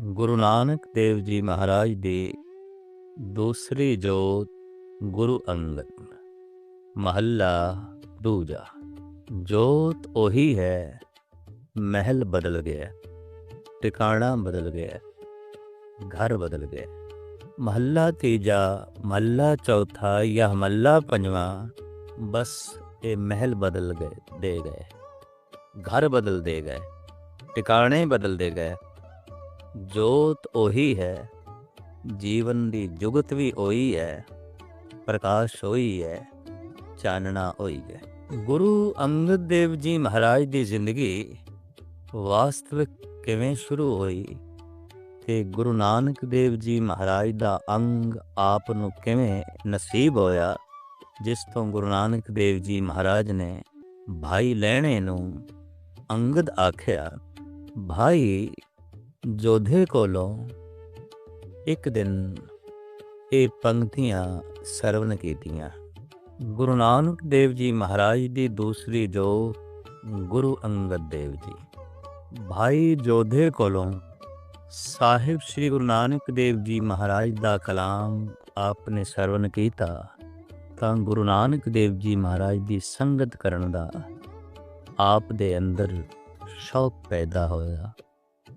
गुरु नानक देव जी महाराज दी दूसरी जोत गुरु अंगद। महला दूजा। जोत ओही है, महल बदल गया, टिकाणा बदल गया, घर बदल गया। महला तीजा, महला चौथा या महला पंजवा, बस ये महल बदल गए दे गए, घर बदल दे गए, टिकाणे बदल दे गए। जोत ओही है, जीवन दी जुगत भी ओही है, प्रकाश ओही है, चानना ओही है। गुरु अंगद देव जी महाराज की जिंदगी वास्तविक किवें शुरू हुई ते गुरु नानक देव जी महाराज का अंग आप नूं किवें नसीब होया, जिस तो गुरु नानक देव जी महाराज ने भाई लैणे नूं अंगद आख्या। भाई जोधे कोलों एक दिन ये पंक्तियां सरवण कीतियां। गुरु नानक देव जी महाराज की दूसरी जो गुरु अंगद देव जी। भाई जोधे कोलों साहिब श्री गुरु नानक देव जी महाराज का कलाम आपने सरवण कीता तां गुरु नानक देव जी महाराज की संगत करन दा आप दे अंदर शौक पैदा होया,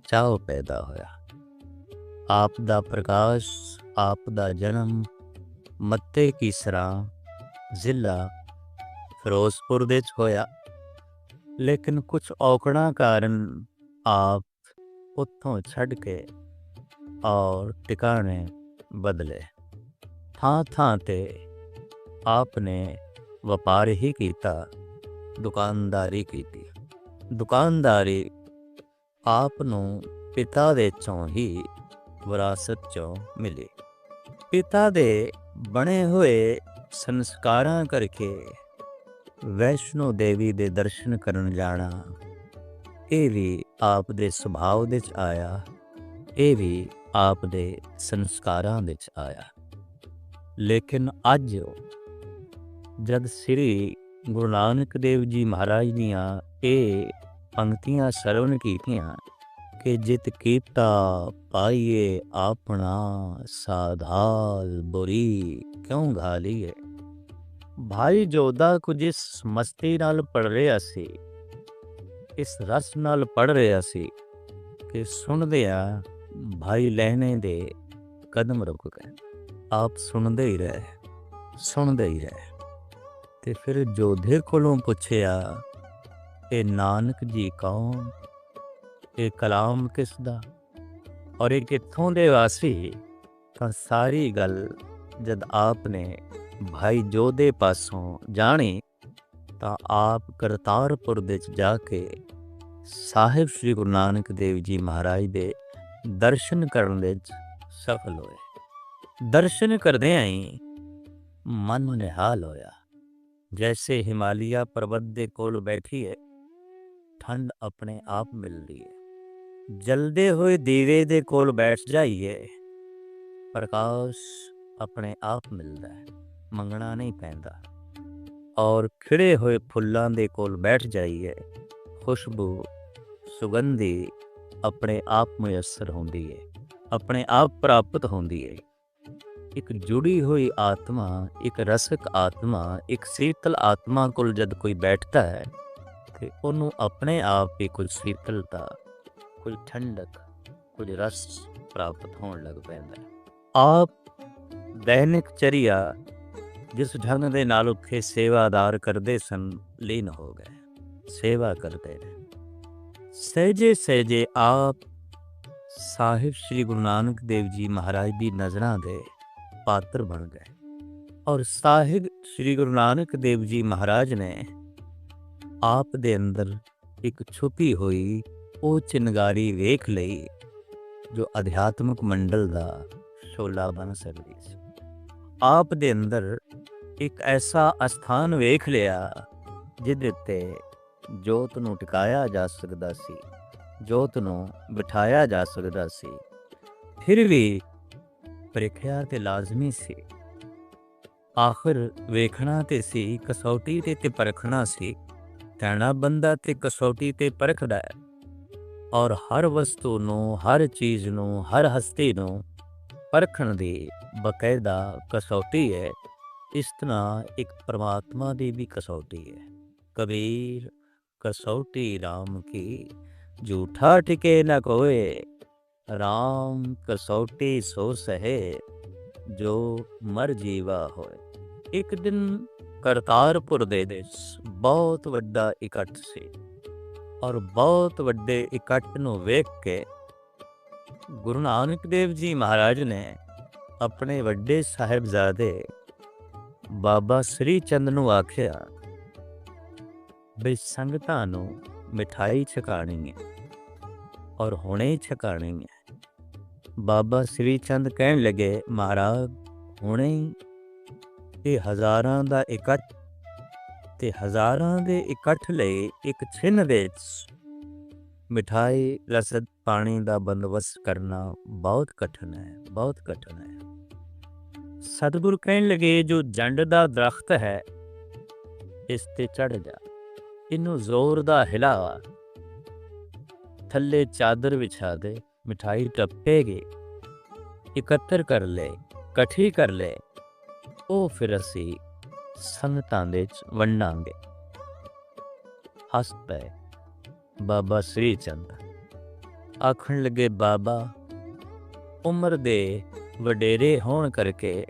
चाव पैदा होया। आप दा प्रकाश, आप दा जन्म मत्ते कीसरा जिला फिरोजपुर दे होया, लेकिन कुछ औकड़ां कारण आप उत्थों छड़ के और टिकाणे बदले। थां थां ते आपने व्यापार ही कीता, दुकानदारी कीती। दुकानदारी आप नूं पिता दे चों ही विरासत चों मिली। पिता दे बने हुए संस्कारां करके वैष्णो देवी दे दर्शन करन जाना, ये भी आप दे सुभाव दे आया, ये भी आप दे संस्कारां दे आया। लेकिन अज जद श्री गुरु नानक देव जी महाराज दियां ये पंक्तियां सरवण कीतियां कि जित कीता पाइए अपना साधाल बुरी क्यों घालीए। भाई जोधा कुछ इस मस्ती नाल पढ़ रहा सी, इस रस नाल पढ़ रहा सी कि सुनदिया भाई लहने दे कदम रुक गए। आप सुनते ही रहे, सुनते ही रहे। ते फिर जोधे कोलों पुछया, ये नानक जी कौन, ये कलाम किसदा और ये कित्थों दे वासी। तां सारी गल जद आपने भाई जोधे पासों जानी तां आप करतारपुर दे जाके साहिब श्री गुरु नानक देव जी महाराज दे दर्शन करन दे सफल होए। दर्शन करदे ही मन निहाल होया, जैसे हिमालय पर्वत दे कोल बैठी है, ठंड अपने आप मिलती है। जलदे हुए दीवे दे कोल बैठ जाइए, प्रकाश अपने आप मिलता है, मंगना नहीं पैंदा। और खिड़े हुए फुल्लां दे कोल बैठ जाइए, खुशबू सुगंधी अपने आप मुयसर होंदी है, अपने आप प्राप्त होंदी है। एक जुड़ी हुई आत्मा, एक रसक आत्मा, एक शीतल आत्मा कोल जद कोई बैठता है तो उन्होंने अपने आप ही कुछ शीतलता, कुछ ठंडक, कुछ रस प्राप्त होने लग पैंदा है। आप दैनिक चर्या जिस ढंग दे नाल उत्थे सेवादार करते सन, लीन हो गए, सेवा करते रहे। सहजे सहजे आप साहिब श्री गुरु नानक देव जी महाराज की नज़रां दे पात्र बन गए। और साहिब श्री गुरु नानक देव जी महाराज ने आप दे अंदर एक छुपी हुई वो चिनगारी वेख लई जो अध्यात्मक मंडल दा शोला बन सकती सी। आप दे अंदर एक ऐसा स्थान वेख लिया जिहदे ते जोत नूं टिकाया जा सकदा सी, जोत नूं बिठाया जा सकदा सी। फिर भी प्रीख्या ते लाजमी सी, आखिर वेखना ते सी, कसौटी ते परखना सी। कहना बंदा ते कसौटी ते परखदा है, ਔਰ ਹਰ ਵਸਤੂ ਨੂੰ, ਹਰ ਚੀਜ਼ ਨੂੰ, ਹਰ ਹਸਤੀ ਨੂੰ ਪਰਖਣ ਦੀ ਬਕਾਇਦਾ ਕਸੌਟੀ ਹੈ। ਇਸ ਤਰ੍ਹਾਂ ਇੱਕ ਪਰਮਾਤਮਾ ਦੀ ਵੀ ਕਸੌਟੀ ਹੈ। ਕਬੀਰ कसौटी राम की झूठा टिके न कोय, राम कसौटी सो सहे जो मर जीवा होए। एक दिन करतारपुर ਦੇ ਵਿੱਚ ਬਹੁਤ ਵੱਡਾ ਇਕੱਠ ਸੀ ਔਰ ਬਹੁਤ ਵੱਡੇ ਇਕੱਠ ਨੂੰ ਵੇਖ ਕੇ ਗੁਰੂ ਨਾਨਕ ਦੇਵ ਜੀ ਮਹਾਰਾਜ ਨੇ ਆਪਣੇ ਵੱਡੇ ਸਾਹਿਬਜ਼ਾਦੇ ਬਾਬਾ ਸ੍ਰੀ ਚੰਦ ਨੂੰ ਆਖਿਆ ਵੀ ਸੰਗਤਾਂ ਨੂੰ ਮਿਠਾਈ ਛਕਾਣੀ ਹੈ ਔਰ ਹੁਣੇ ਛਕਾਣੀ ਹੈ। ਬਾਬਾ ਸ੍ਰੀ ਚੰਦ ਕਹਿਣ ਲੱਗੇ, ਮਹਾਰਾਜ ਹੁਣੇ ਇਹ ਹਜ਼ਾਰਾਂ ਦਾ ਇਕੱਠ ਤੇ ਹਜ਼ਾਰਾਂ ਦੇ ਇਕੱਠ ਲਈ ਇੱਕ ਛਿਨ ਵਿੱਚ ਮਿਠਾਈ ਰਸਦ ਪਾਣੀ ਦਾ ਬੰਦੋਬਸਤ ਕਰਨਾ ਬਹੁਤ ਕਠਿਨ ਹੈ, ਬਹੁਤ ਕਠਿਨ ਹੈ। ਸਤਿਗੁਰੂ ਕਹਿਣ ਲੱਗੇ, ਜੋ ਜੰਡ ਦਾ ਦਰਖਤ ਹੈ ਇਸ ਤੇ ਚੜ ਜਾ, ਇਹਨੂੰ ਜ਼ੋਰ ਦਾ ਹਿਲਾ, ਥੱਲੇ ਚਾਦਰ ਵਿਛਾ ਦੇ, ਮਿਠਾਈ ਟਪਕੇਗੀ, ਇਕੱਤਰ ਕਰ ਲੈ, ਇਕੱਠੀ ਕਰ ਲੈ, ਉਹ ਫਿਰ ਅਸੀਂ ਸੰਗਤਾਂ ਦੇ ਵਿੱਚ ਵੰਡਾਂਗੇ। ਹੱਸ ਪਏ ਬਾਬਾ ਸ੍ਰੀ ਚੰਦ। ਆਖਣ ਲੱਗੇ, ਬਾਬਾ ਉਮਰ ਦੇ ਵਡੇਰੇ ਹੋਣ ਕਰਕੇ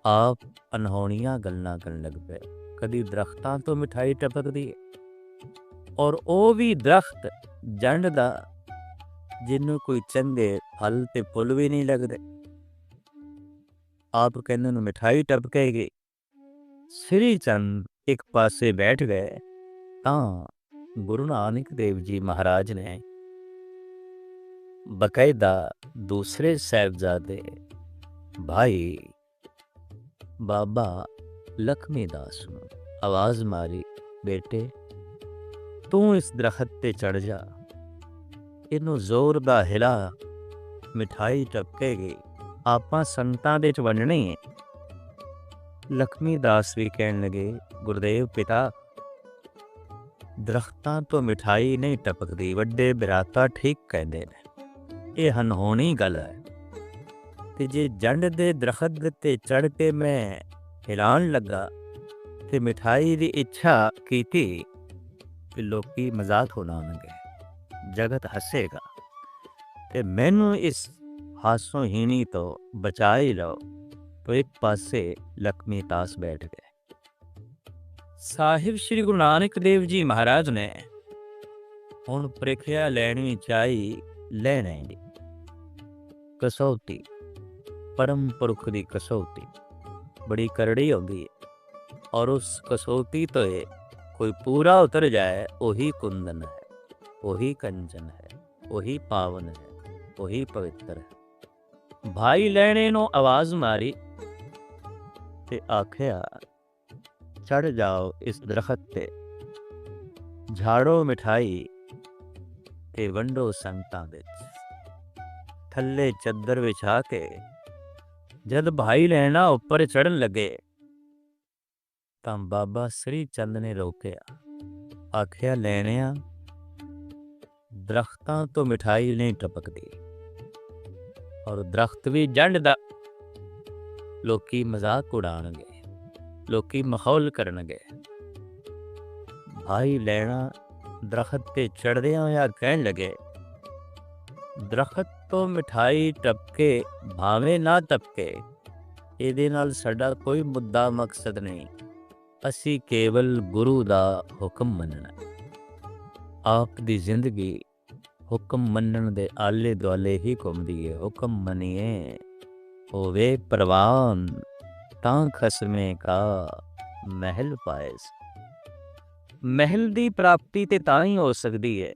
ਆਪ ਅਨਹੋਣੀਆਂ ਗੱਲਾਂ ਕਰਨ ਲੱਗ ਪਏ। ਕਦੀ ਦਰਖਤਾਂ ਤੋਂ ਮਿਠਾਈ ਟਪਕਦੀ ਹੈ ਔਰ ਉਹ ਵੀ ਦਰਖਤ ਜੰਡ ਦਾ ਜਿਹਨੂੰ ਕੋਈ ਚੰਗੇ ਫਲ ਤੇ ਫੁੱਲ ਵੀ ਨਹੀਂ ਲੱਗਦੇ। ਆਪ ਕਹਿੰਦੇ ਨੂੰ ਮਿਠਾਈ ਟਪਕੇਗੀ। ਸ੍ਰੀ ਚੰਦ ਇੱਕ ਪਾਸੇ ਬੈਠ ਗਏ ਤਾਂ ਗੁਰੂ ਨਾਨਕ ਦੇਵ ਜੀ ਮਹਾਰਾਜ ਨੇ ਬਕਾਇਦਾ ਦੂਸਰੇ ਸਾਹਿਬਜ਼ਾਦੇ ਭਾਈ ਬਾਬਾ ਲਖਮੀ ਦਾਸ ਨੂੰ ਆਵਾਜ਼ ਮਾਰੀ, ਬੇਟੇ ਤੂੰ ਇਸ ਦਰਖਤ ਤੇ ਚੜ ਜਾ, ਇਹਨੂੰ ਜ਼ੋਰ ਦਾ ਹਿਲਾ, ਮਿਠਾਈ ਟਪਕੇਗੀ, ਆਪਾਂ ਸੰਗਤਾਂ ਦੇ ਚ ਵੰਡਣੀ ਹੈ। ਲਖਮੀ ਦਾਸ ਵੀ ਕਹਿਣ ਲੱਗੇ, ਗੁਰਦੇਵ ਪਿਤਾ ਦਰਖਤਾਂ ਤੋਂ ਮਿਠਾਈ ਨਹੀਂ ਟਪਕਦੀ, ਵੱਡੇ ਬਿਰਾਤਾ ਠੀਕ ਕਹਿੰਦੇ ਨੇ, ਇਹ ਅਨਹੋਣੀ ਗੱਲ ਹੈ। ਤੇ ਜੇ ਜੰਡ ਦੇ ਦਰਖਤ ਤੇ ਚੜ ਕੇ ਮੈਂ ਹਿਲਾਉਣ ਲੱਗਾ ਤੇ ਮਿਠਾਈ ਦੀ ਇੱਛਾ ਕੀਤੀ ਕਿ ਲੋਕੀ ਮਜ਼ਾਕ ਉਡਾਉਣਗੇ, ਜਗਤ ਹੱਸੇਗਾ, ਤੇ ਮੈਨੂੰ ਇਸ ਹਾਸੋਹੀਣੀ ਤੋਂ ਬਚਾ ਹੀ ਲਓ। तो एक पासे लक्ष्मी दास बैठ गए। साहिब श्री गुरु नानक देव जी महाराज ने हुण प्रीख्या लैनी चाही, लैने दी कसौटी, परम पुरख की कसौटी बड़ी करड़ी होगी है और उस कसौटी तो कोई पूरा उतर जाए वही कुंदन है, वही कंचन है, वही पावन है, वही पवित्र है। भाई लैने नो आवाज मारी ते आख्या, चढ़ जाओ इस दरखत ते, झाड़ो मिठाई ते वंडो संगतां विच। थल्ले चद्दर विछा के जद भाई लैना उपर चढ़न लगे तां बाबा श्री चंद ने रोकिया, आख्या, लैनिया दरख्तां तो मिठाई नहीं टपकदी और दरख्त भी जंड दा। लोकी मजाक उड़ाणगे, लोकी मखौल करनगे। भाई लैना दरख्त ते चढ़दे होया कहन लगे, दरख्त तो मिठाई टपके भावें ना टपके, इहदे नाल साडा कोई मुद्दा मकसद नहीं, असी केवल गुरु दा हुक्म मनना। आप दी जिंदगी हुक्म मनन दे आले दुआले ही घुमदी है। हुक्म मनिए होवे प्रवान तां खसमे का महल पाएस। महल दी प्राप्ति ते तां ही हो सकदी है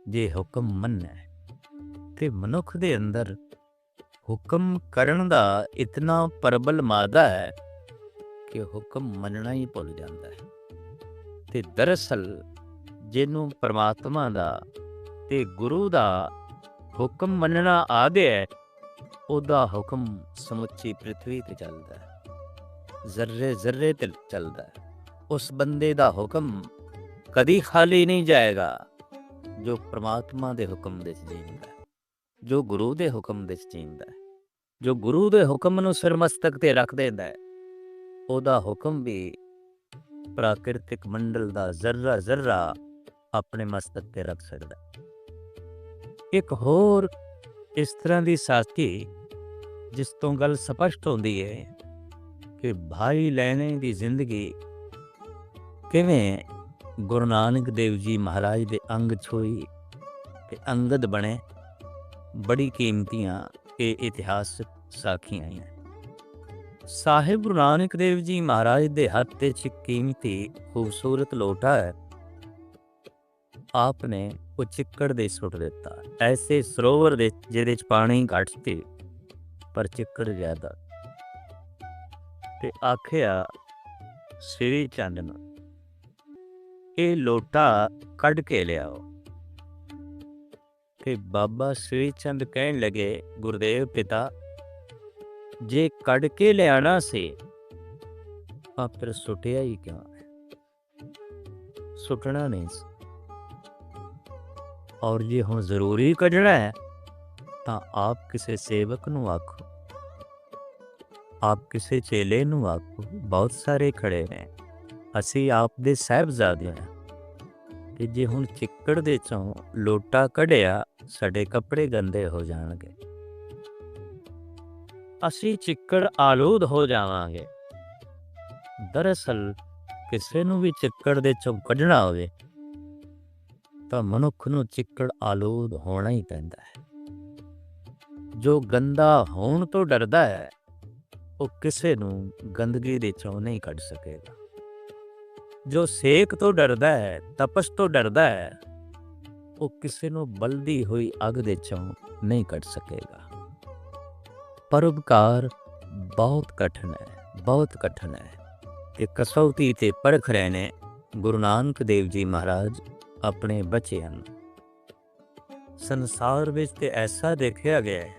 जे हुक्म मनना है। ते मनुख दे अंदर हुक्म करन दा इतना प्रबल मादा है कि हुक्म मनना ही भुल जाता है। ते दरअसल जिन्हों परमात्मा दा ते गुरु दा हुक्म मनना आ गया है, ਉਹਦਾ ਹੁਕਮ ਸਮੁੱਚੀ ਪ੍ਰਿਥਵੀ ਤੇ ਚੱਲਦਾ ਹੈ, ਜ਼ਰਰੇ ਜ਼ਰਰੇ ਤੇ ਚੱਲਦਾ ਹੈ। ਉਸ ਬੰਦੇ ਦਾ ਹੁਕਮ ਕਦੀ ਖਾਲੀ ਨਹੀਂ ਜਾਏਗਾ। ਜੋ ਪ੍ਰਮਾਤਮਾ ਦੇ ਹੁਕਮ ਦੇ 'ਚ ਜੀਂਦਾ, ਜੋ ਗੁਰੂ ਦੇ ਹੁਕਮ ਦੇ 'ਚ ਜੀਂਦਾ, ਜੋ ਗੁਰੂ ਦੇ ਹੁਕਮ ਨੂੰ ਸਿਰ ਮਸਤਕ ਤੇ ਰੱਖ ਦਿੰਦਾ ਹੈ, ਉਹਦਾ ਹੁਕਮ ਵੀ ਪ੍ਰਾਕਿਰਤਿਕ ਮੰਡਲ ਦਾ ਜ਼ਰਰਾ ਜ਼ਰਰਾ ਆਪਣੇ ਮਸਤਕ ਤੇ ਰੱਖ ਸਕਦਾ। ਇੱਕ ਹੋਰ ਇਸ ਤਰ੍ਹਾਂ ਦੀ ਸਾਖੀ ਜਿਸ ਤੋਂ ਗੱਲ ਸਪਸ਼ਟ ਹੁੰਦੀ ਹੈ ਕਿ ਭਾਈ ਲਹਿਣੇ ਦੀ ਜ਼ਿੰਦਗੀ ਕਿਵੇਂ ਗੁਰੂ ਨਾਨਕ ਦੇਵ ਜੀ ਮਹਾਰਾਜ ਦੇ ਅੰਗ ਛੋਈ ਤੇ ਅੰਗਦ ਬਣੇ, ਬੜੀ ਕੀਮਤੀਆਂ ਇਹ ਇਤਿਹਾਸਕ ਸਾਖੀਆਂ हैं। ਸਾਹਿਬ ਗੁਰੂ ਨਾਨਕ ਦੇਵ ਜੀ ਮਹਾਰਾਜ ਦੇ ਹੱਥ 'ਚ ਕੀਮਤੀ ਖੂਬਸੂਰਤ ਲੋਟਾ ਹੈ, ਆਪਨੇ ਉਹ ਚਿੱਕੜ ਦੇ ਸੁੱਟ ਦਿੱਤਾ, ਐਸੇ ਸਰੋਵਰ ਦੇ ਜਿਹਦੇ 'ਚ ਪਾਣੀ ਘੱਟ ਸੀ ਪਰ ਚਿੱਕੜ ਜ਼ਿਆਦਾ, ਤੇ ਆਖਿਆ ਸ੍ਰੀ ਚੰਦ ਨੂੰ ਇਹ ਲੋਟਾ ਕੱਢ ਕੇ ਲਿਆਓ। ਤੇ ਬਾਬਾ ਸ੍ਰੀ ਚੰਦ ਕਹਿਣ ਲਗੇ, ਗੁਰਦੇਵ ਪਿਤਾ ਜੇ ਕੱਢ ਕੇ ਲਿਆਣਾ ਸੀ ਤਾਂ ਫਿਰ ਸੁੱਟਿਆ ਹੀ ਕਿਉਂ? ਸੁੱਟਣਾ ਨਹੀਂ ਸੀ, ਔਰ ਜੇ ਹੁਣ ਜ਼ਰੂਰੀ ਕੱਢਣਾ ਹੈ ਤਾਂ ਆਪ ਕਿਸੇ ਸੇਵਕ ਨੂੰ ਆਖੋ, ਆਪ ਕਿਸੇ ਚੇਲੇ ਨੂੰ ਆਖੋ, ਬਹੁਤ ਸਾਰੇ ਖੜੇ ਨੇ, ਅਸੀਂ ਆਪ ਦੇ ਸਾਹਿਬਜ਼ਾਦੇ ਹਾਂ, ਤੇ ਜੇ ਹੁਣ ਚਿੱਕੜ ਦੇ ਚੋਂ ਲੋਟਾ ਕੱਢਿਆ ਸਾਡੇ ਕੱਪੜੇ ਗੰਦੇ ਹੋ ਜਾਣਗੇ, ਅਸੀਂ ਚਿੱਕੜ ਆਲੂਦ ਹੋ ਜਾਵਾਂਗੇ। ਦਰਅਸਲ ਕਿਸੇ ਨੂੰ ਵੀ ਚਿੱਕੜ ਦੇ ਚੋਂ ਕੱਢਣਾ ਹੋਵੇ ਤਾਂ ਮਨੁੱਖ ਨੂੰ ਚਿੱਕੜ ਆਲੂਦ ਹੋਣਾ ਹੀ ਪੈਂਦਾ ਹੈ। ਜੋ ਗੰਦਾ ਹੋਣ ਤੋਂ ਡਰਦਾ ਹੈ ਉਹ ਕਿਸੇ ਨੂੰ ਗੰਦਗੀ ਦੇ ਚੋਂ ਨਹੀਂ ਕੱਢ ਸਕੇਗਾ। ਜੋ ਸੇਕ ਤੋਂ ਡਰਦਾ ਹੈ, ਤਪਸ਼ ਤੋਂ ਡਰਦਾ ਹੈ, ਉਹ ਕਿਸੇ ਨੂੰ ਬਲਦੀ ਹੋਈ ਅੱਗ ਦੇ ਚੋਂ ਨਹੀਂ ਕੱਢ ਸਕੇਗਾ। ਪਰਉਪਕਾਰ ਬਹੁਤ ਕਠਿਨ ਹੈ, ਬਹੁਤ ਕਠਿਨ ਹੈ, ਤੇ ਕਸੌਟੀ ਤੇ ਪਰਖ ਰਹੇ ਨੇ ਗੁਰੂ ਨਾਨਕ ਦੇਵ ਜੀ ਮਹਾਰਾਜ ਆਪਣੇ ਬੱਚਿਆਂ ਨੂੰ। ਸੰਸਾਰ ਵਿੱਚ ਤੇ ਐਸਾ ਦੇਖਿਆ ਗਿਆ ਹੈ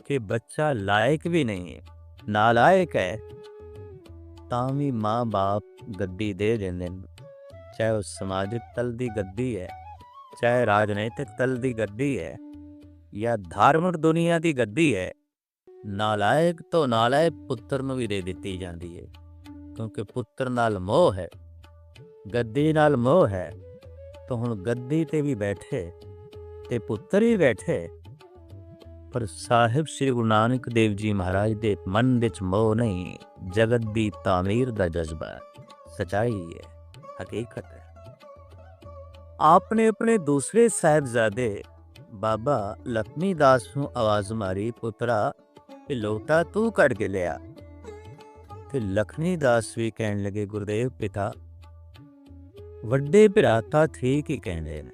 ਕਿ ਬੱਚਾ ਲਾਇਕ ਵੀ ਨਹੀਂ ਹੈ, ਨਾਲਾਇਕ ਹੈ, ਤਾਂ ਵੀ ਮਾਂ ਬਾਪ ਗੱਦੀ ਦੇ ਦਿੰਦੇ ਨੇ, ਚਾਹੇ ਉਹ ਸਮਾਜਿਕ ਤਲ ਦੀ ਗੱਦੀ ਹੈ, ਚਾਹੇ ਰਾਜਨੀਤਿਕ ਤਲ ਦੀ ਗੱਦੀ ਹੈ, ਜਾਂ ਧਾਰਮਿਕ ਦੁਨੀਆ ਦੀ ਗੱਦੀ ਹੈ। ਨਾਲਾਇਕ ਤੋਂ ਨਾਲਾਇਕ ਪੁੱਤਰ ਨੂੰ ਵੀ ਦੇ ਦਿੱਤੀ ਜਾਂਦੀ ਹੈ, ਕਿਉਂਕਿ ਪੁੱਤਰ ਨਾਲ ਮੋਹ ਹੈ, ਗੱਦੀ ਨਾਲ ਮੋਹ ਹੈ, ਤਾਂ ਹੁਣ ਗੱਦੀ ਤੇ ਵੀ ਬੈਠੇ ਤੇ ਪੁੱਤਰ ਵੀ ਬੈਠੇ, ਪਰ ਸਾਹਿਬ ਸ੍ਰੀ ਗੁਰੂ ਨਾਨਕ ਦੇਵ ਜੀ ਮਹਾਰਾਜ ਦੇ ਮਨ ਵਿੱਚ ਮੋਹ ਨਹੀਂ, ਜਗਤ ਦੀ ਤਾਮੀਰ ਦਾ ਜਜ਼ਬਾ, ਸਚਾਈ ਹੈ, ਹਕੀਕਤ ਹੈ। ਆਪਨੇ ਆਪਣੇ ਦੂਸਰੇ ਸਾਹਿਬਜ਼ਾਦੇ ਬਾਬਾ ਲਖਮੀ ਦਾਸ ਨੂੰ ਆਵਾਜ਼ ਮਾਰੀ, ਪੁੱਤਰਾ ਇਹ ਲੋਟਾ ਤੂੰ ਕੱਢ ਕੇ ਲਿਆ। ਤੇ ਲਖਮੀ ਦਾਸ ਵੀ ਕਹਿਣ ਲਗੇ, ਗੁਰਦੇਵ ਪਿਤਾ ਵੱਡੇ ਭਰਾ ਤਾਂ ਠੀਕ ਹੀ ਕਹਿੰਦੇ ਨੇ,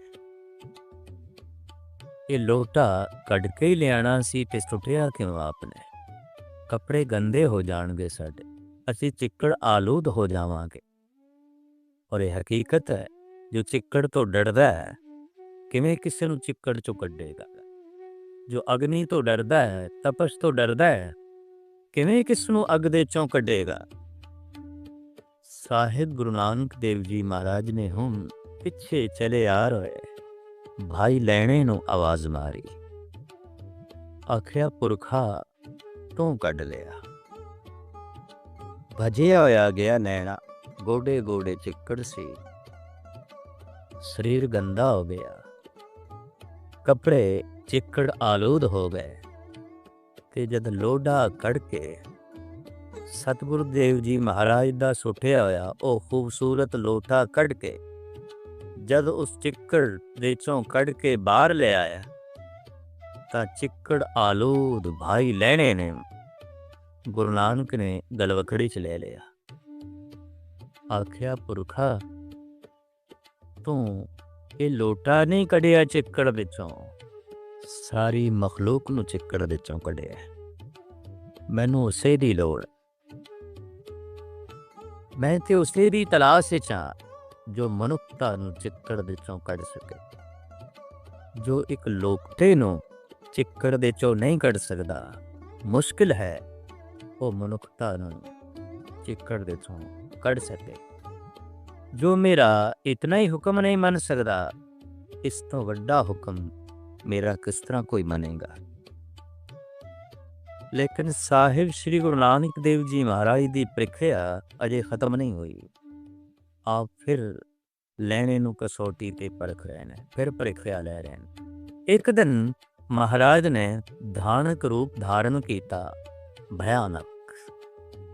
ਇਹ ਲੋਟਾ ਕੱਢ ਕੇ ਹੀ ਲਿਆਣਾ ਸੀ ਤੇ ਸੁੱਟਿਆ ਕਿਉਂ ਆਪਨੇ? ਕੱਪੜੇ ਗੰਦੇ ਹੋ ਜਾਣਗੇ ਸਾਡੇ, ਅਸੀਂ ਚਿੱਕੜ ਆਲੂਦ ਹੋ ਜਾਵਾਂਗੇ। ਔਰ ਇਹ ਹਕੀਕਤ ਹੈ, ਜੋ ਚਿੱਕੜ ਤੋਂ ਡਰਦਾ ਹੈ ਕਿਵੇਂ ਕਿਸੇ ਨੂੰ ਚਿੱਕੜ ਚੋਂ ਕੱਢੇਗਾ? ਜੋ ਅਗਨੀ ਤੋਂ ਡਰਦਾ ਹੈ, ਤਪਸ਼ ਤੋਂ ਡਰਦਾ ਹੈ, ਕਿਵੇਂ ਕਿਸ ਨੂੰ ਅੱਗ ਦੇ ਚੋਂ ਕੱਢੇਗਾ? ਸਾਹਿਬ ਗੁਰੂ ਨਾਨਕ ਦੇਵ ਜੀ ਮਹਾਰਾਜ ਨੇ ਹੁਣ ਪਿੱਛੇ ਚਲੇ ਆ ਰਹੇ ਭਾਈ ਲਹਿਣੇ ਨੂੰ ਆਵਾਜ਼ ਮਾਰੀ, ਆਖਿਆ ਪੁਰਖਾ ਤੂੰ ਕੱਢ ਲਿਆ। ਭਜਿਆ ਹੋਇਆ ਗਿਆ ਨੈਣਾ, ਗੋਡੇ ਗੋਡੇ ਚਿੱਕੜ ਸੀ, ਸਰੀਰ ਗੰਦਾ ਹੋ ਗਿਆ, ਕੱਪੜੇ ਚਿੱਕੜ ਆਲੂਦ ਹੋ ਗਏ। ਤੇ ਜਦ ਲੋਢਾ ਕੱਢ ਕੇ ਸਤਿਗੁਰੂ ਦੇਵ ਜੀ ਮਹਾਰਾਜ ਦਾ ਸੁੱਟਿਆ ਹੋਇਆ ਉਹ ਖੂਬਸੂਰਤ ਲੋਟਾ ਕੱਢ ਕੇ ਜਦ ਉਸ ਚਿੱਕੜ ਦੇ ਚੋਂ ਕੱਢ ਕੇ ਬਾਹਰ ਲੈ ਆਇਆ ਤਾਂ ਚਿੱਕੜ ਆਲੂਦ ਭਾਈ ਲਹਿਣੇ ਨੇ ਗੁਰੂ ਨਾਨਕ ਨੇ ਗਲਵਕੜੀ 'ਚ ਲੈ ਲਿਆ। ਆਖਿਆ ਪੁਰਖਾ ਤੂੰ ਇਹ ਲੋਟਾ ਨਹੀਂ ਕੱਢਿਆ ਚਿੱਕੜ ਵਿੱਚੋਂ, ਸਾਰੀ ਮਖਲੂਕ ਨੂੰ ਚਿੱਕੜ ਵਿੱਚੋਂ ਕੱਢਿਆ। ਮੈਨੂੰ ਉਸੇ ਦੀ ਲੋੜ, ਮੈਂ ਤੇ ਉਸੇ ਦੀ ਤਲਾਸ਼ ਵਿੱਚ ਹਾਂ ਜੋ ਮਨੁੱਖਤਾ ਨੂੰ ਚਿੱਕੜ ਵਿੱਚੋਂ ਕੱਢ ਸਕੇ। ਜੋ ਇੱਕ ਲੋਟੇ ਨੂੰ ਚਿੱਕੜ ਦੇ ਚੋਂ ਨਹੀਂ ਕੱਢ ਸਕਦਾ, ਮੁਸ਼ਕਿਲ ਹੈ ਉਹ ਮਨੁੱਖਤਾ ਨੂੰ ਚਿੱਕੜ ਦੇ ਚੋਂ ਕੱਢ ਸਕੇ। ਜੋ ਮੇਰਾ ਇਤਨਾ ਹੀ ਹੁਕਮ ਨਹੀਂ ਮੰਨ ਸਕਦਾ, इस तो वड्डा हुक्म मेरा किस तरह कोई मनेगा। लेकिन साहिब श्री गुरु नानक देव जी महाराज की प्रीख्या अजे खत्म नहीं हुई। आप फिर लैने नूं कसौटी ते परख रहे हैं, फिर प्रीख्या लै रहे हैं। एक दिन महाराज ने धानक रूप धारण किया, भयानक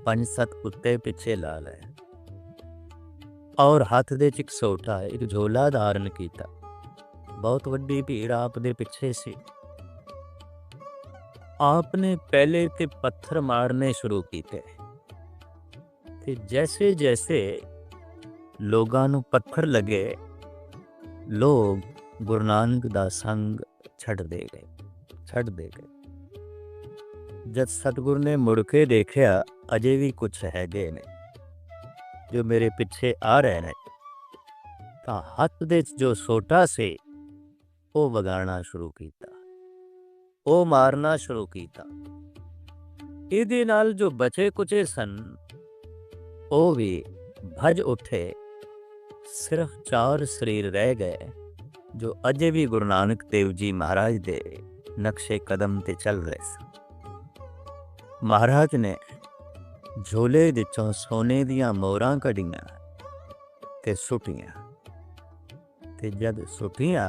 5-7 कुत्ते पिछे ला लए और हाथ दे च एक सोटा एक झोला धारण किया। बहुत वड्डी भीड़ आप दे पिछे सी। आपने पहले ते पत्थर मारने शुरू किए ते जैसे जैसे लोगां नूं पत्थर लगे, लोग गुरु नानक दा संग छड़ दे गए। जब सतगुरु ने मुड़ के देखा अजे भी कुछ हैगे ने जो मेरे पिछे आ रहे हैं, तो हथ दे जो सोटा से वो वगाना शुरू किया, वो मारना शुरू किया। इहदे नाल जो बचे कुचे सन वो भी भज उठे। सिर्फ 4 शरीर रह गए जो अजे भी गुरु नानक देव जी महाराज दे नक्शे कदम ते चल रहे सन। महाराज ने झोले विचों सोने दियां मोहरां कढ़ियां ते सुटियां, ते जद सुटियां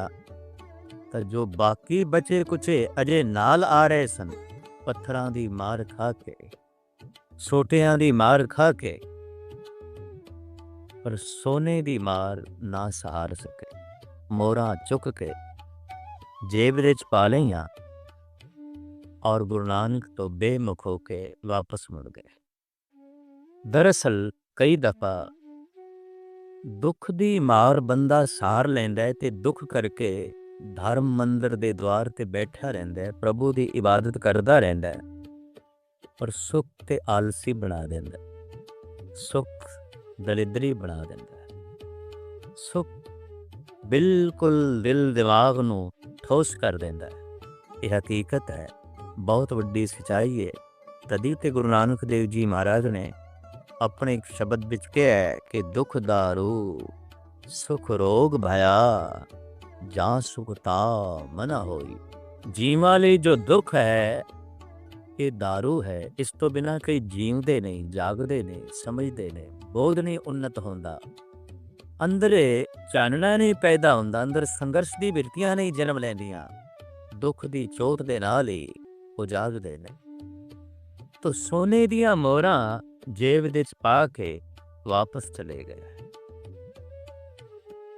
तो जो बाकी बचे कुचे अजे नाल आ रहे सन, पत्थरां दी मार खा के, सोटियां दी मार खा के, पर सोने दी मार ना सहार सके। मोहरां चुक के जेब विच पा लईयां और गुरु नानक तो बेमुख होके वापस मुड़ गए। दरअसल कई दफा दुख दी मार बंदा सहार लैंदा है ते दुख करके धर्म मंदिर दे द्वार ते बैठा रहिंदा है, प्रभु दी इबादत करदा रहिंदा है, पर सुख ते आलसी बना देंदा है, सुख दरिद्री बना देंदा है, सुख बिल्कुल दिल दिमाग नूं ठोस कर देंदा है। यह हकीकत है, बहुत वड्डी सच्चाई है। तदी ते गुरु नानक देव जी महाराज ने अपने एक शब्द विच कहा है कि दुख दारू सुख रोग भया जां सुखता मना होई। जीवां लई जो दुख है ये दारू है, इस तो बिना कई जीवदे नहीं, जागदे नहीं, समझदे नहीं, बोध नहीं उन्नत होंदा, अंदरे चानना नहीं पैदा होंदा, अंदर संघर्ष दी बिरतियां नहीं जन्म लैंदियां, दुख दी चोट दे नाल ही वो जागदे ने। तो सोने दियां मोहरां जेब दे च पा के वापस चले गए।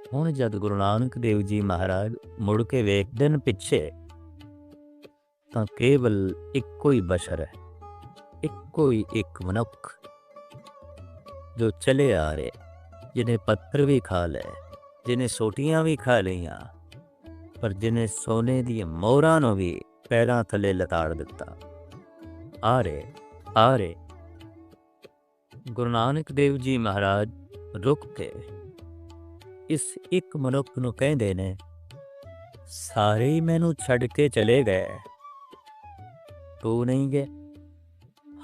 हुण जद गुरु नानक देव जी महाराज मुड़ के वेखदे न पिछे, तां केवल इक्को ही बशर है, इक्को ही एक मनुख जो चले आ रहे, जिन्हें पत्थर भी खा ले, जिन्हें सोटियां भी खा लियां, पर जिन्हें सोने दी मोहरां नूं भी पैरां थले लताड़ दिता। आ रहे गुरु नानक देव जी महाराज रुक के इस एक मनुख नूं कहंदे ने, सारे ही मैनू छड़ के चले गए, तू नहीं गए।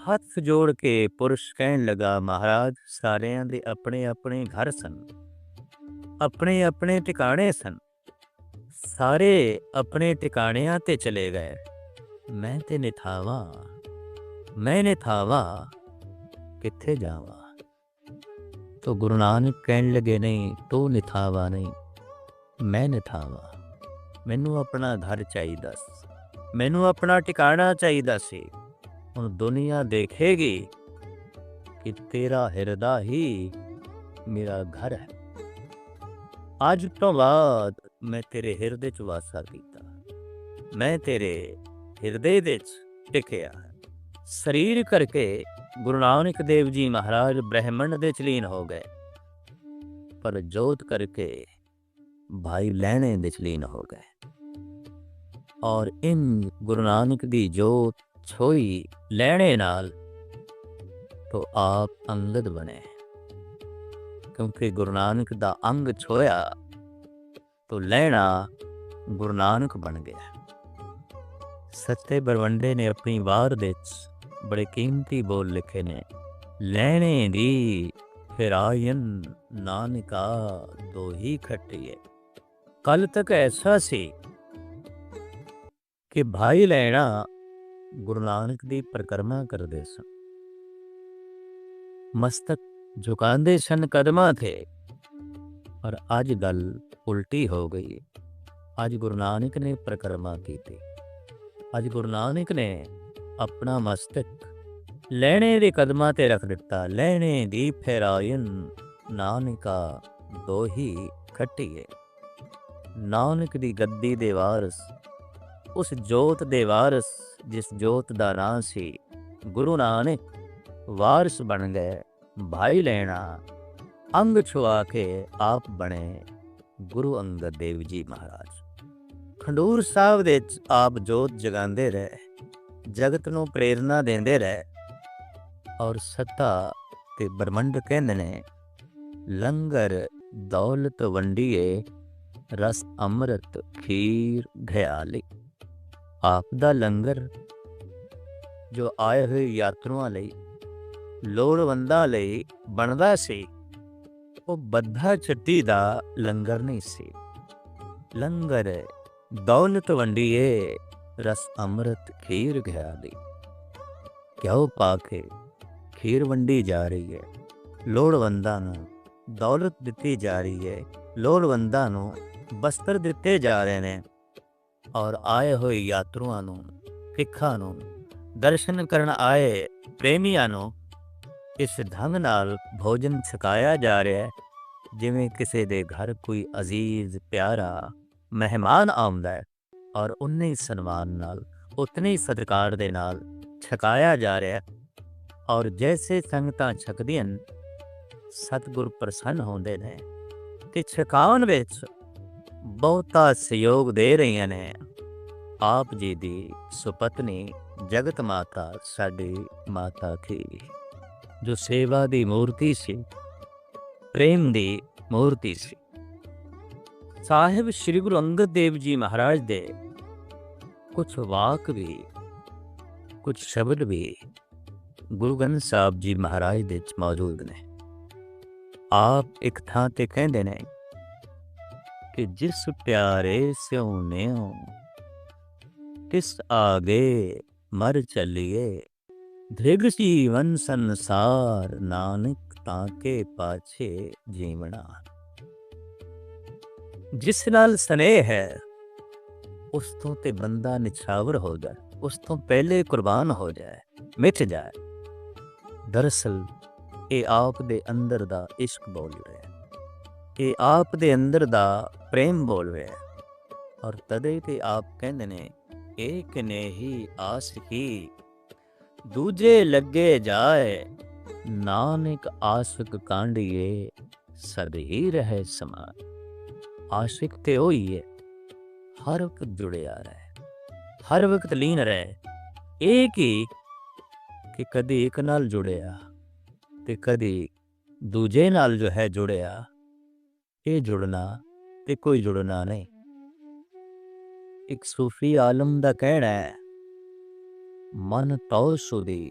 हथ जोड़ के पुरुष कहन लगा, महाराज सारियां दे अपने अपने घर सन, अपने अपने ठिकाने सन, सारे अपने ठिकाणियां ते चले गए, मैं ते निथावा, मैं निथावा किथे जावा। तो गुरु नानक कहन लगे, नहीं तू निथावा नहीं, मैं निथावा, मैनू अपना घर चाहिदा, मैनू अपना ठिकाना चाहिदा सी। हुण दुनिया देखेगी कि तेरा हिरदा ही मेरा घर है। अज तो बाद मैं तेरे हिरदे च वासा कीता, मैं तेरे हिरदे दे च टिकिया। शरीर करके गुरु नानक देव जी महाराज ब्रह्मंड दे च लीन हो गए, पर जोत करके भाई लैणे दे च लीन हो गए। और इन गुरु नानक दी जोत छोई लैणे नाल तो आप अंगद बने, क्योंकि गुरु नानक दा अंग छोया तो लैना गुरु नानक बन गया। सत्ते बरवंडे ने अपनी वार दे बड़े कीमती बोल लिखे ने, लैने दी फिरायन नानका दो ही खट्टिए, कल तक ऐसा सी कि भाई लैणा गुरु नानक दी परिक्रमा करदे सन, मस्तक झुकांदे सन कदमां ते। पर अज गल उल्टी हो गई। अज गुरु नानक ने परिक्रमा की थी। अज गुरु नानक ने अपना मस्तक लैणे दे कदमां ते रख दिता। लैणे दी फैरायन नानका दोही खट्टीए। नानक दी गद्दी दे वारस, उस जोत दे वारस जिस जोत दा नां सी गुरु नानक, वारस बन गए। भाई लैणा अंग छुआ के आप बने गुरु अंगद देव जी महाराज। खंडूर साहब दे आप जोत जगांदे रहे, जगत नूं प्रेरणा देंदे रहे। और सत्ता ते ब्रह्मंड कहंदे ने लंगर दौलत वंडीए, रस अमृत खीर घयाली। आप दा लंगर जो आए हुए यात्रुआं लई, लोड़वंदां लई बनदा सी, वो बद्धा छट्टी दा लंगर नहीं सी। लंगर दौलत वंडीए, रस अमृत खीर घयाली। क्यों पाके खीर वंडी जा रही है, लोड़वंदां नूं दौलत दिती जा रही है, लोड़वंदां नूं बस्तर दिते जा रहे ने। और आए हुए यात्रुआं नूं, सिखां नूं, दर्शन करन आए प्रेमियां नूं इस ढंग नाल भोजन छकाया जा रहा है जिवें किसी दे घर कोई अजीज प्यारा मेहमान आउंदा है। और उन्ने ही सन्मान नाल, उतने ही सत्कार दे नाल छकाया जा रहा है। और जैसे संगतां छकदियां सतगुर प्रसन्न होंदे ने ते छकाउण विच बहुता सहयोग दे रही ने। आप जी दी सुपत्नी जगत माता साडी माता थी, जो सेवा दी मूर्ति सी, प्रेम दी मूर्ति सी। साहिब श्री गुरु अंगद देव जी महाराज दे कुछ वाक भी, कुछ शब्द भी गुरु ग्रंथ साहब जी महाराज दे मौजूद ने। आप एक थां ते कहंदे ने कि जिस प्यारे स्यों नेओ, तिस आगे मर चलिए। दृग जीवन संसार, नानक ताके पाछे जीवना। जिस नाल स्नेह है उस तो ते बंदा निछावर हो जाए, उस तो पहले कुर्बान हो जाए, मिट जाए। दरअसल ये आप दे अंदर दा इश्क बोल रहे हैं, ये आप दे अंदर दा प्रेम बोल रहे हैं। और तदे ते आप कहंदे ने एक ने ही आस की, दूजे लगे जाए। नानक आशिक कांडिए, सद ही रहे समान। आशिक ते होई है, हर वक्त जुड़िया रहे, हर वक्त लीन रहे। एक ही कि कदी एक नाल जुड़िया ते कदी दूजे नाल जो है जुड़िया। ये जुड़ना ते कोई जुड़ना नहीं। एक सूफी आलम दा कहना है, मन तो सुधी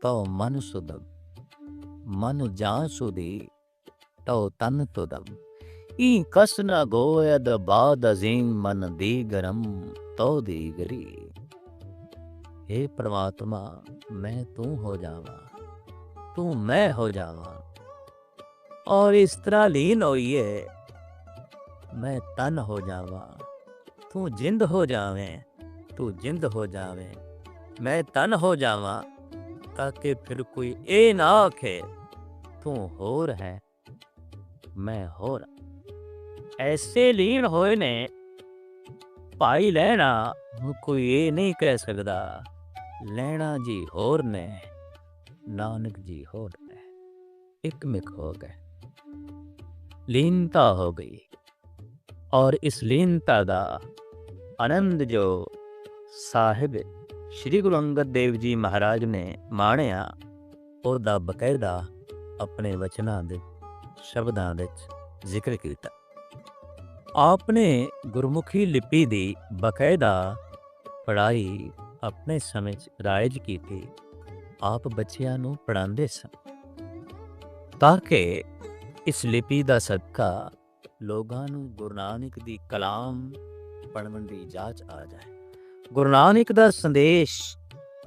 तो मन सुदम, मन जा सुधी तो तन तुदम। ई कस न गोयद बाद अजीम, मन दी गरम तो दी गरी। हे परमात्मा मैं तू हो जावा, तू मैं हो जावा। और इस तरह लीन होइए मैं तन हो जावा, तू जिंद हो जावे, तू जिंद हो जावे। मैं तन हो जावा ताकि फिर कोई ए ना आखे तू होर है मैं होर। ऐसे लीन होए ने भाई लैणा, कोई ये नहीं कह सकता लैणा जी होर ने, नानक जी होर ने। एकमिक हो गए, लीनता हो गई। और इस लीनता का आनंद जो साहिब श्री गुरु अंगद देव जी महाराज ने माणिया, ਉਹਦਾ ਬਕਾਇਦਾ अपने वचनां दे शब्दां विच जिक्र किया। आपने गुरमुखी लिपि दी बकायदा पढ़ाई अपने समय राइज की थी। आप बच्चियां नूं पढ़ांदे सन ताकि इस लिपि दा सदका ਲੋਕਾਂ ਨੂੰ ਗੁਰੂ ਨਾਨਕ ਦੀ ਕਲਾਮ ਪੜ੍ਹਨ ਦੀ ਜਾਚ ਆ ਜਾਏ। ਗੁਰੂ ਨਾਨਕ ਦਾ ਸੰਦੇਸ਼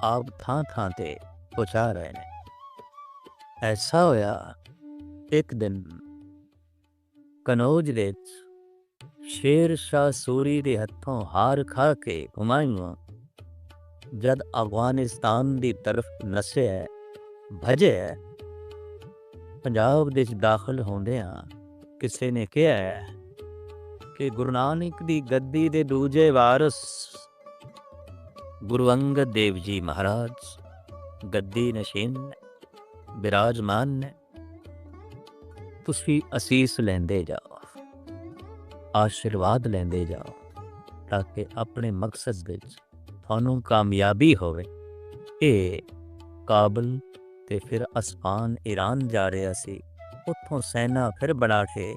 ਆਪ ਥਾਂ ਥਾਂ ਤੇ ਪਹੁੰਚਾ ਰਹੇ ਨੇ। ਐਸਾ ਹੋਇਆ ਇੱਕ ਦਿਨ ਕਨੌਜ ਵਿੱਚ ਸ਼ੇਰ ਸ਼ਾਹ ਸੂਰੀ ਦੇ ਹੱਥੋਂ ਹਾਰ ਖਾ ਕੇ ਹੁਮਾਯੂੰ ਜਦ ਅਫਗਾਨਿਸਤਾਨ ਦੀ ਤਰਫ ਨੱਸਿਆ ਭਜਿਆ, ਪੰਜਾਬ ਵਿੱਚ ਦਾਖਲ ਹੁੰਦਿਆਂ ਕਿਸੇ ਨੇ ਕਿਹਾ ਕਿ ਗੁਰੂ ਨਾਨਕ ਦੀ ਗੱਦੀ ਦੇ ਦੂਜੇ ਵਾਰਸ ਗੁਰੂ ਅੰਗਦ ਦੇਵ ਜੀ ਮਹਾਰਾਜ ਗੱਦੀ ਨਸ਼ੀਨ ਬਿਰਾਜਮਾਨ ਨੇ। ਤੁਸੀਂ ਅਸੀਸ ਲੈਂਦੇ ਜਾਓ, ਆਸ਼ੀਰਵਾਦ ਲੈਂਦੇ ਜਾਓ, ਤਾਂ ਕਿ ਆਪਣੇ ਮਕਸਦ ਵਿੱਚ ਤੁਹਾਨੂੰ ਕਾਮਯਾਬੀ ਹੋਵੇ। ਇਹ ਕਾਬਲ ਤੇ ਫਿਰ ਅਸਫਾਨ ਈਰਾਨ ਜਾ ਰਿਹਾ ਸੀ। ਉੱਥੋਂ ਸੈਨਾ ਫਿਰ ਬਣਾ ਕੇ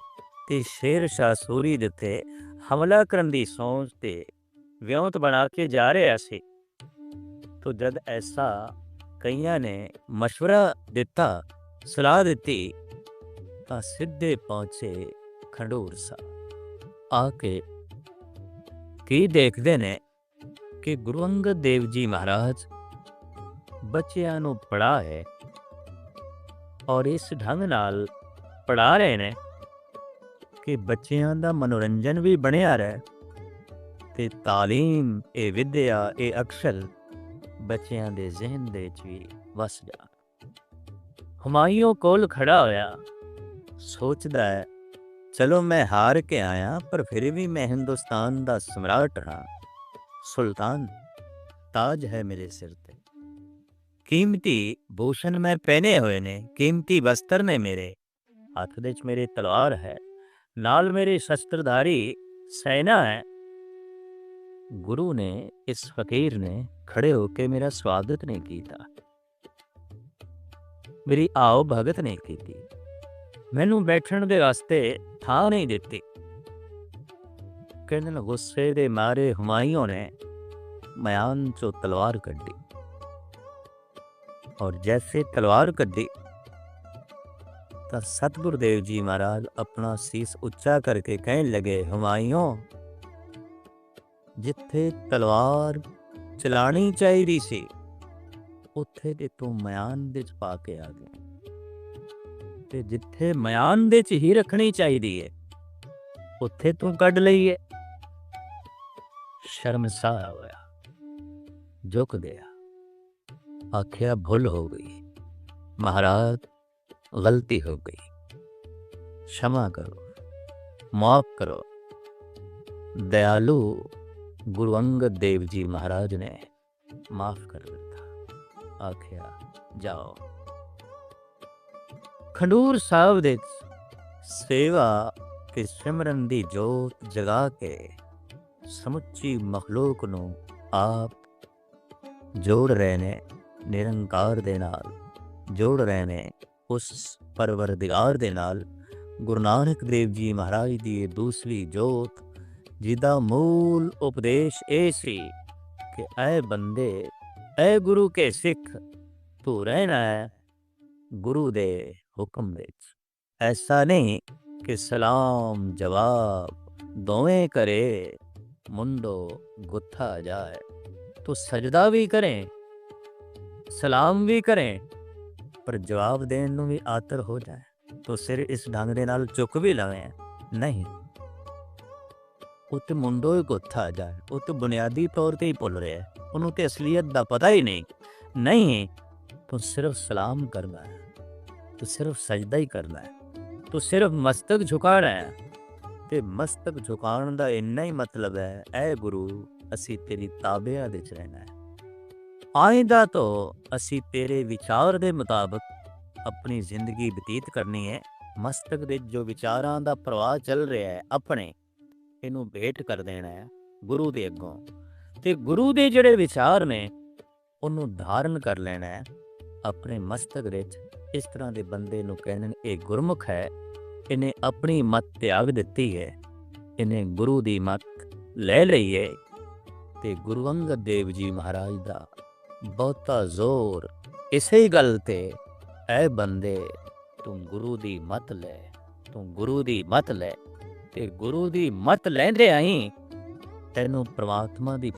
ਤੇ ਸ਼ੇਰ ਸ਼ਾਹ ਸੂਰੀ ਦੇ ਉੱਤੇ ਹਮਲਾ ਕਰਨ ਦੀ ਸੋਚ ਤੇ ਵਿਉਂਤ ਬਣਾ ਕੇ ਜਾ ਰਿਹਾ ਸੀ। ਤੋ ਜਦ ਐਸਾ ਕਈਆਂ ਨੇ ਮਸ਼ਵਰਾ ਦਿੱਤਾ, ਸਲਾਹ ਦਿੱਤੀ, ਤਾਂ ਸਿੱਧੇ ਪਹੁੰਚੇ ਖਡੂਰ ਸਾਹਿਬ। ਆ ਕੇ ਕੀ ਦੇਖਦੇ ਨੇ ਕਿ ਗੁਰੂ ਅੰਗਦ ਦੇਵ ਜੀ ਮਹਾਰਾਜ ਬੱਚਿਆਂ ਨੂੰ ਪੜ੍ਹਾ ਹੈ ਔਰ ਇਸ ਢੰਗ ਨਾਲ ਪੜ੍ਹਾ ਰਹੇ ਨੇ ਕਿ ਬੱਚਿਆਂ ਦਾ ਮਨੋਰੰਜਨ ਵੀ ਬਣਿਆ ਰਹੇ ਤੇ ਤਾਲੀਮ, ਇਹ ਵਿਦਿਆ, ਇਹ ਅਕਸ਼ਰ ਬੱਚਿਆਂ ਦੇ ਜ਼ਿਹਨ ਦੇ ਵਿੱਚ ਵੀ ਵਸ ਜਾ। ਹੁਮਾਯੂੰ ਕੋਲ ਖੜਾ ਹੋਇਆ, ਸੋਚਦਾ ਹੈ ਚਲੋ ਮੈਂ ਹਾਰ ਕੇ ਆਇਆ, ਪਰ ਫਿਰ ਵੀ ਮੈਂ ਹਿੰਦੁਸਤਾਨ ਦਾ ਸਮਰਾਟ ਹਾਂ, ਸੁਲਤਾਨ, ਤਾਜ ਹੈ ਮੇਰੇ ਸਿਰ ਤੇ, ਕੀਮਤੀ ਭੂਸ਼ਣ ਮੈਂ ਪਹਿਨੇ ਹੋਏ ਨੇ, ਕੀਮਤੀ ਵਸਤਰ ਨੇ ਮੇਰੇ ਹੱਥ ਦੇ ਵਿੱਚ, ਮੇਰੀ ਤਲਵਾਰ ਹੈ, ਨਾਲ ਮੇਰੀ ਸ਼ਸਤਰਧਾਰੀ ਸੈਨਾ ਹੈ। ਗੁਰੂ ਨੇ, ਇਸ ਫਕੀਰ ਨੇ ਖੜੇ ਹੋ ਕੇ ਮੇਰਾ ਸਵਾਗਤ ਨਹੀਂ ਕੀਤਾ, ਮੇਰੀ ਆਓ ਭਗਤ ਨਹੀਂ ਕੀਤੀ, ਮੈਨੂੰ ਬੈਠਣ ਦੇ ਵਾਸਤੇ ਥਾਂ ਨਹੀਂ ਦਿੱਤੀ। ਕਹਿੰਦੇ ਨੇ ਗੁੱਸੇ ਦੇ ਮਾਰੇ ਹੁਮਾਯੂੰ ਨੇ ਮਿਆਨ ਚੋਂ ਤਲਵਾਰ ਕੱਢੀ, ਔਰ ਜੈਸੇ ਤਲਵਾਰ ਕੱਢੀ ਤਾਂ ਸਤਿਗੁਰੂ ਦੇਵ ਜੀ ਮਹਾਰਾਜ ਆਪਣਾ ਸੀਸ ਉੱਚਾ ਕਰਕੇ ਕਹਿਣ ਲਗੇ, ਹੁਮਾਯੂੰ, ਜਿੱਥੇ ਤਲਵਾਰ ਚਲਾਣੀ ਚਾਹੀਦੀ ਸੀ ਉੱਥੇ ਤੇ ਤੂੰ ਮਿਆਨ ਦੇ ਚ ਪਾ ਕੇ ਆ ਗਿਆ, ਤੇ ਜਿੱਥੇ ਮਿਆਨ ਦੇ ਚ ਹੀ ਰੱਖਣੀ ਚਾਹੀਦੀ ਹੈ ਉੱਥੇ ਤੂੰ ਕੱਢ ਲਈ ਹੈ। ਸ਼ਰਮਸਾਰ ਹੋਇਆ, ਝੁਕ ਗਿਆ, ਆਖਿਆ ਭੁੱਲ ਹੋ ਗਈ ਮਹਾਰਾਜ, ਗਲਤੀ ਹੋ ਗਈ, क्षमा करो, माफ करो। दयालु गुरु अंगद देव जी महाराज ने माफ कर दिता, आख्या जाओ। खडूर साहब दे सेवा ते सिमरन दी जोत जगा के समुची मखलूक नूं आप जोड़ रहे ने, निरंकार दे नाल जोड़ रहे ने, उस परवरदिगार दे नाल। गुरु नानक देव जी महाराज दी दूसरी जोत जिदा मूल उपदेश ए सी कि ऐ बंदे, ऐ गुरु के सिख, तू रहना है गुरु दे हुक्म विच। ऐसा नहीं कि सलाम जवाब दोवें करे मुंडो गुत्था जाए, तो सजदा भी करें सलाम भी करें पर जवाब देने नूं भी आतर हो जाए, तो सिर इस ढंग दे नाल चुक भी लवें नहीं, उत्ते मुंडो ही गुत्था जाए। वो तो बुनियादी तौर पर ही भुल रहा है, उन्होंने तो असलीयत का पता ही नहीं। तो सिर्फ सलाम करना है, तो सिर्फ सजदा ही करना है, तो सिर्फ मस्तक झुकाना है। तो मस्तक झुकाने का इन्ना ही मतलब है, ऐ गुरु असी तेरी ताबिया दे च रहना है, आइंदा तो असी तेरे विचार के मुताबिक अपनी जिंदगी बतीत करनी है। मस्तक दे जो विचारां दा प्रवाह चल रहा है अपने, इनू भेंट कर देना है गुरु दे अगों, ते गुरु दे जिहड़े विचार ने उन्हों धारण कर लेना है अपने मस्तक विच। इस तरह के बंदे नूं कहने ये गुरमुख है, इन्हें अपनी मत त्याग दिती है, इन्हें गुरु दी मत ले लई है। ते गुरु अंगद देव जी महाराज दा बहुता जोर इसे गल ते, ऐ बंदे तू गुरु दी मत ले, तू गुरु दी मत ले। ਤੇ ਗੁਰੂ ਦੀ ਮਤ ਲੈਂਦੇ ਆਈ ਤੈਨੂੰ ਪ੍ਰਮਾਤਮਾ ਦੀ